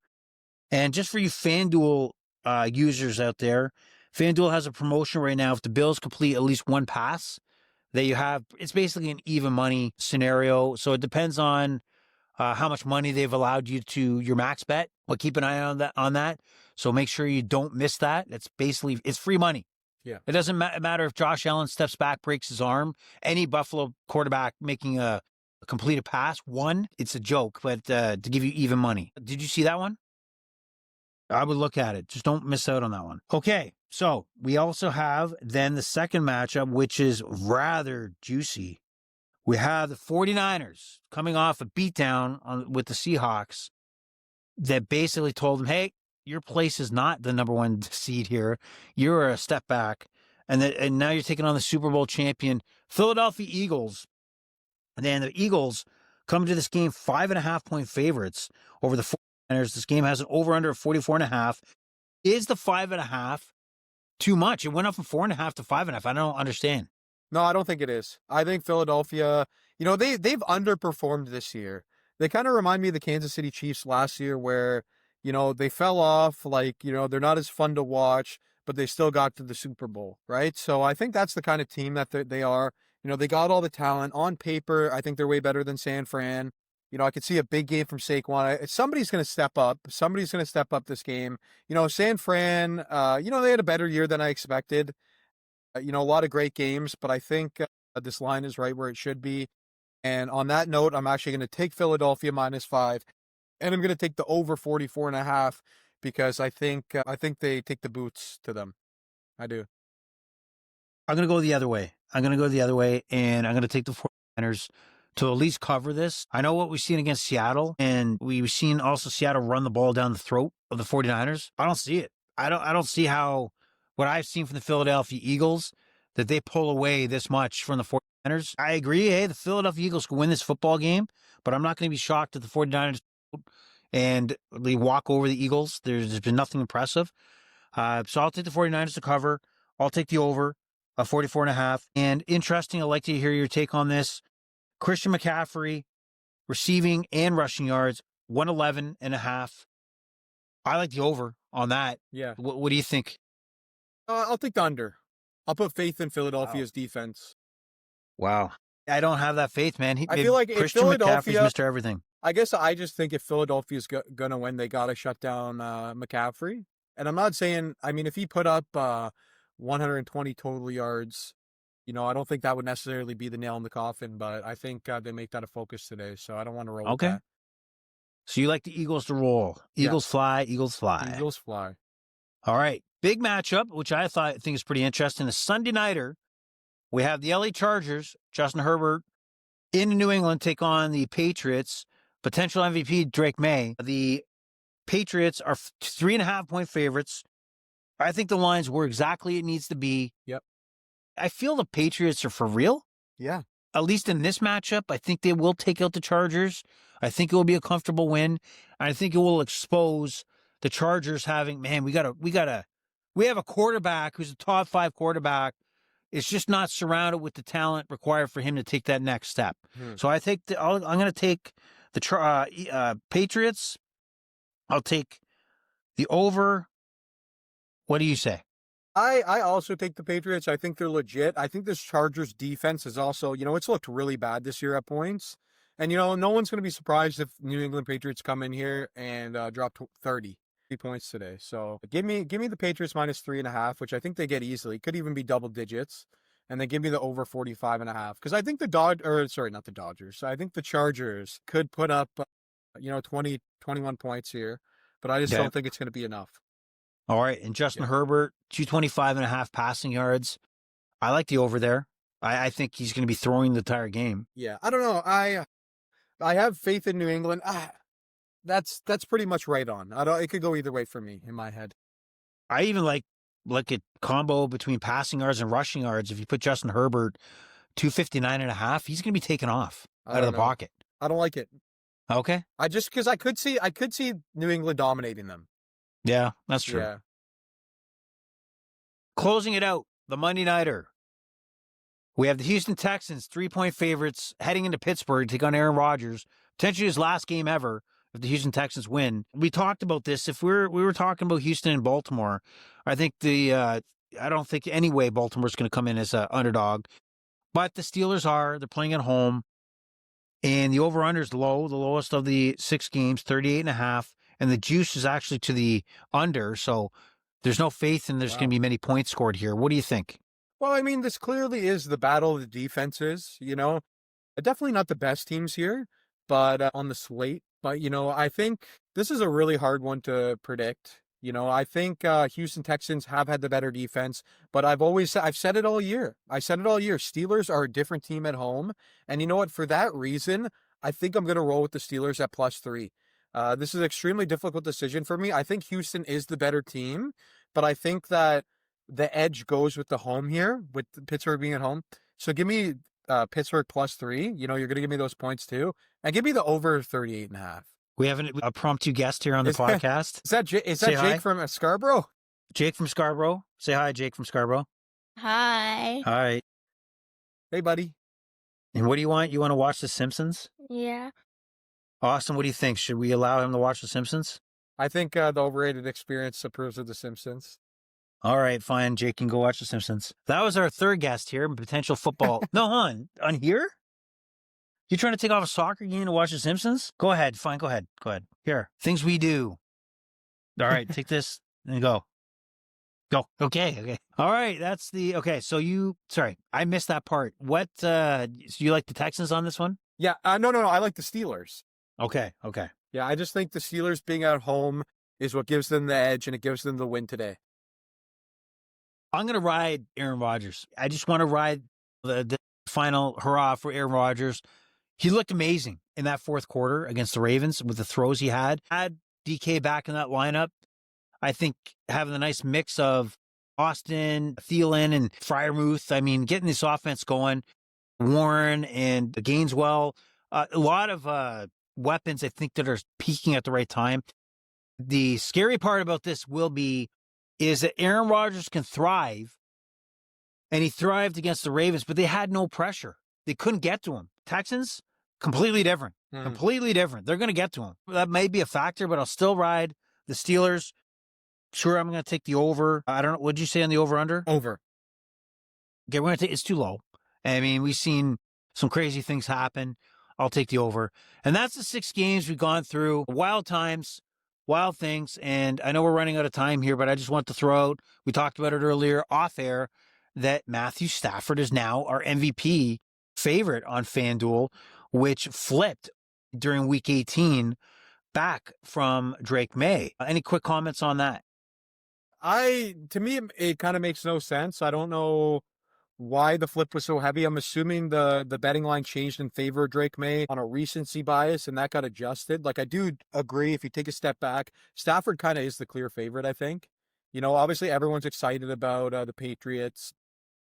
And just for you FanDuel users out there, FanDuel has a promotion right now. If the Bills complete at least one pass, that you have, it's basically an even money scenario. So it depends on how much money they've allowed you to your max bet. But keep an eye on that. So make sure you don't miss that. It's free money. Yeah. It doesn't matter if Josh Allen steps back, breaks his arm. Any Buffalo quarterback making a completed pass, it's a joke, but to give you even money. Did you see that one? I would look at it. Just don't miss out on that one. Okay, so we also have then the second matchup, which is rather juicy. We have the 49ers coming off a beatdown with the Seahawks that basically told them, hey, your place is not the number one seed here. You're a step back. And now you're taking on the Super Bowl champion Philadelphia Eagles. And then the Eagles come to this game 5.5-point favorites over the 49ers. This game has an over-under of 44.5. Is the 5.5 too much? It went up from 4.5 to 5.5. I don't understand. No, I don't think it is. I think Philadelphia, they've underperformed this year. They kind of remind me of the Kansas City Chiefs last year where, they fell off, they're not as fun to watch, but they still got to the Super Bowl, right? So I think that's the kind of team that they are. They got all the talent. On paper, I think they're way better than San Fran. I could see a big game from Saquon. Somebody's going to step up. Somebody's going to step up this game. San Fran, they had a better year than I expected. A lot of great games, but I think this line is right where it should be. And on that note, I'm actually going to take Philadelphia -5, and I'm going to take the over 44.5 because I think they take the boots to them. I do. I'm going to go the other way. And I'm going to take the 49ers to at least cover this. I know what we've seen against Seattle, and we've seen also Seattle run the ball down the throat of the 49ers. I don't see it. I don't see how what I've seen from the Philadelphia Eagles that they pull away this much from the 49ers. I agree. Hey, the Philadelphia Eagles can win this football game, but I'm not going to be shocked at the 49ers and they walk over the Eagles. There's been nothing impressive. So I'll take the 49ers to cover. I'll take the over, 44.5. And interesting, I'd like to hear your take on this. Christian McCaffrey, receiving and rushing yards, 111.5. I like the over on that. Yeah. What do you think? I'll take the under. I'll put faith in Philadelphia's defense. Wow. I don't have that faith, man. I feel like Christian McCaffrey's Mr. Everything. I guess I just think if Philadelphia's going to win, they got to shut down McCaffrey. And I'm not saying, if he put up 120 total yards, I don't think that would necessarily be the nail in the coffin, but I think they make that a focus today, so I don't want to roll with that. So you like the Eagles to roll. Eagles fly, Eagles fly. Eagles fly. All right. Big matchup, which I think is pretty interesting. The Sunday nighter, we have the LA Chargers, Justin Herbert, in New England, take on the Patriots, potential MVP Drake May. The Patriots are 3.5-point favorites. I think the line's where exactly it needs to be. Yep. I feel the Patriots are for real. Yeah. At least in this matchup, I think they will take out the Chargers. I think it will be a comfortable win. I think it will expose the Chargers having, man, we have a quarterback who's a top 5 quarterback. It's just not surrounded with the talent required for him to take that next step. So I think I'm going to take the Patriots. I'll take the over. What do you say? I also take the Patriots. I think they're legit. I think this Chargers defense is also, it's looked really bad this year at points. And, no one's going to be surprised if New England Patriots come in here and drop 30 points today. So give me the Patriots -3.5, which I think they get easily. Could even be double digits. and then give me the over 45.5. Because I think not the Dodgers. I think the Chargers could put up, 20, 21 points here, but I just don't think it's going to be enough. All right. And Justin Herbert, 225.5 passing yards. I like the over there. I think he's going to be throwing the entire game. Yeah. I don't know. I have faith in New England. That's pretty much right on. It could go either way for me in my head. I even like a combo between passing yards and rushing yards. If you put Justin Herbert 259.5, he's going to be taken off out of the pocket. I don't like it. Okay. Because I could see New England dominating them. Yeah, that's true. Yeah. Closing it out, the Monday Nighter. We have the Houston Texans, 3-point favorites, heading into Pittsburgh to take on Aaron Rodgers. Potentially his last game ever if the Houston Texans win. We talked about this. If we were talking about Houston and Baltimore, I think I don't think any way Baltimore's going to come in as an underdog. But the Steelers they're playing at home. And the over-under is low, the lowest of the 6 games, 38.5. And the juice is actually to the under. So there's no faith and there's going to be many points scored here. What do you think? Well, I mean, this clearly is the battle of the defenses, Definitely not the best teams here, but on the slate. But, I think this is a really hard one to predict. I think Houston Texans have had the better defense, but I've said it all year. Steelers are a different team at home. And you know what? For that reason, I think I'm going to roll with the Steelers at +3. This is an extremely difficult decision for me. I think Houston is the better team, but I think that the edge goes with the home here, with Pittsburgh being at home. So give me Pittsburgh +3. You're going to give me those points too. And give me the over 38.5. We have a promptu guest here on the podcast. Is that Jake from Scarborough? Jake from Scarborough. Say hi, Jake from Scarborough. Hi. Hi. Hey, buddy. And what do you want? You want to watch The Simpsons? Yeah. Austin, what do you think? Should we allow him to watch The Simpsons? I think the Overrated Experience approves of The Simpsons. All right, fine. Jake can go watch The Simpsons. That was our third guest here, potential football. No, on here? You trying to take off a soccer game to watch The Simpsons? Go ahead. Fine, go ahead. Here. Things we do. All right, take this and go. Go. Okay. All right, sorry, I missed that part. What, so you like the Texans on this one? Yeah, no, I like the Steelers. Okay. Yeah, I just think the Steelers being at home is what gives them the edge, and it gives them the win today. I'm going to ride Aaron Rodgers. I just want to ride the final hurrah for Aaron Rodgers. He looked amazing in that fourth quarter against the Ravens with the throws he had. Had DK back in that lineup. I think having a nice mix of Austin, Thielen, and Freiermuth, getting this offense going, Warren and Gaineswell, a lot of weapons I think that are peaking at the right time. The scary part about this is that Aaron Rodgers can thrive, and he thrived against the Ravens, but they had no pressure. They couldn't get to him. Texans, completely different. Completely different. They're going to get to him. That may be a factor, but I'll still ride the Steelers. Sure, I'm going to take the over. I don't know. What did you say on the over-under? Over. Okay, we're going to take it's too low. We've seen some crazy things happen. I'll take the over. And that's the 6 games we've gone through. Wild times, wild things. And I know we're running out of time here, but I just want to throw out, we talked about it earlier off air, that Matthew Stafford is now our MVP favorite on FanDuel, which flipped during week 18 back from Drake May. Any quick comments on that? To me, it kind of makes no sense. I don't know why the flip was so heavy. I'm assuming the betting line changed in favor of Drake May on a recency bias, and that got adjusted. I do agree, if you take a step back, Stafford kind of is the clear favorite, I think. Obviously everyone's excited about the Patriots,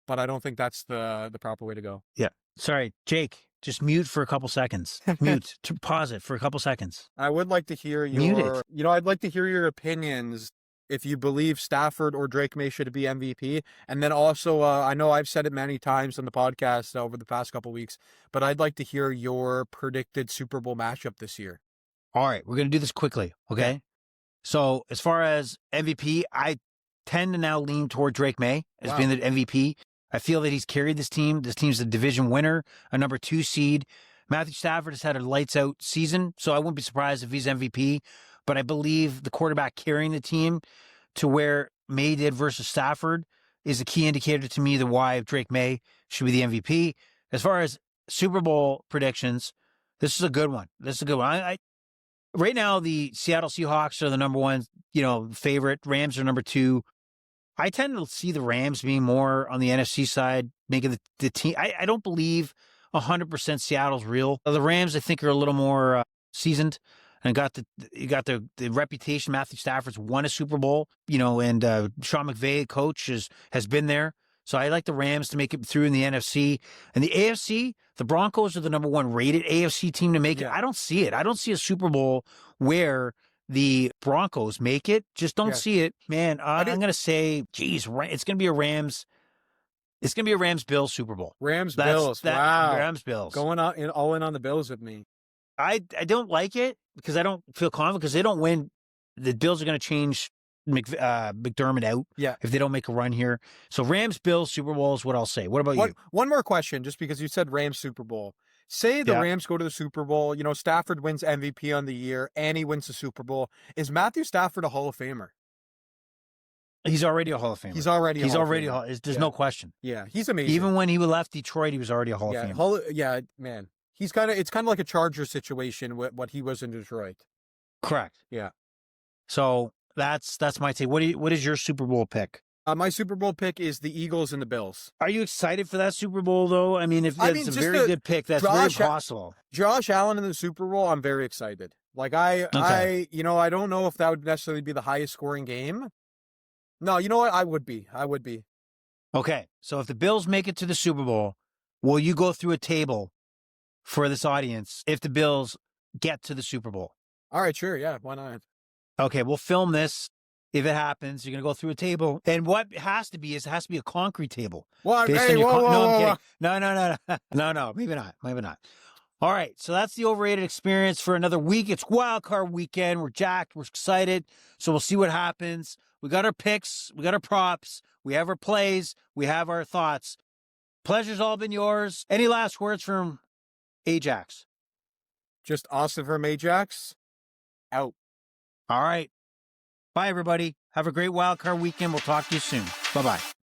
but I don't think that's the proper way to go. Yeah. Sorry, Jake, just mute for a couple seconds. Mute. Pause it for a couple seconds. I would like to hear I'd like to hear your opinions if you believe Stafford or Drake May should be MVP. And then also, I know I've said it many times on the podcast over the past couple weeks, but I'd like to hear your predicted Super Bowl matchup this year. All right, we're going to do this quickly, okay? Yeah. So as far as MVP, I tend to now lean toward Drake May as being the MVP. I feel that he's carried this team. This team's a division winner, a number 2 seed. Matthew Stafford has had a lights-out season, so I wouldn't be surprised if he's MVP. But I believe the quarterback carrying the team to where May did versus Stafford is a key indicator to me the why Drake May should be the MVP. As far as Super Bowl predictions, this is a good one. Right now, the Seattle Seahawks are the number one, favorite. Rams are number two. I tend to see the Rams being more on the NFC side, making the team. I don't believe 100% Seattle's real. The Rams, I think, are a little more seasoned and got the reputation. Matthew Stafford's won a Super Bowl, and Sean McVay, coach, has been there. So I like the Rams to make it through in the NFC. And the AFC, the Broncos are the number one rated AFC team to make it. I don't see it. I don't see a Super Bowl where the Broncos make it. Just don't see it, man. I'm going to say, geez, it's going to be a Rams. It's going to be a Rams-Bills Super Bowl. Rams-Bills. Wow. Rams-Bills. Going all in on the Bills with me. I don't like it because I don't feel confident because they don't win. The Bills are going to change McDermott out if they don't make a run here. So Rams-Bills Super Bowl is what I'll say. What about you? One more question, just because you said Rams Super Bowl. Say the Rams go to the Super Bowl, Stafford wins MVP on the year, and he wins the Super Bowl. Is Matthew Stafford a Hall of Famer? He's already a Hall of Famer. He's already a Hall of Famer. There's no question. Yeah, he's amazing. Even when he left Detroit, he was already a Hall of Famer. Man. It's kind of like a Charger situation with what he was in Detroit. Correct. Yeah. So that's my take. What is your Super Bowl pick? My Super Bowl pick is the Eagles and the Bills. Are you excited for that Super Bowl, though? I mean, if that's a very good pick, that's very possible. Josh Allen in the Super Bowl, I'm very excited. Like, I don't know if that would necessarily be the highest scoring game. No, you know what? I would be. Okay, so if the Bills make it to the Super Bowl, will you go through a table for this audience if the Bills get to the Super Bowl? All right, sure. Yeah, why not? Okay, we'll film this. If it happens, you're going to go through a table. And what it has to be a concrete table. Well, I'm kidding. No, maybe not. All right, so that's the Overrated Experience for another week. It's Wild Card Weekend. We're jacked. We're excited. So we'll see what happens. We got our picks. We got our props. We have our plays. We have our thoughts. Pleasure's all been yours. Any last words from Ajax? Just awesome from Ajax. Out. All right. Bye, everybody. Have a great Wild Card Weekend. We'll talk to you soon. Bye-bye.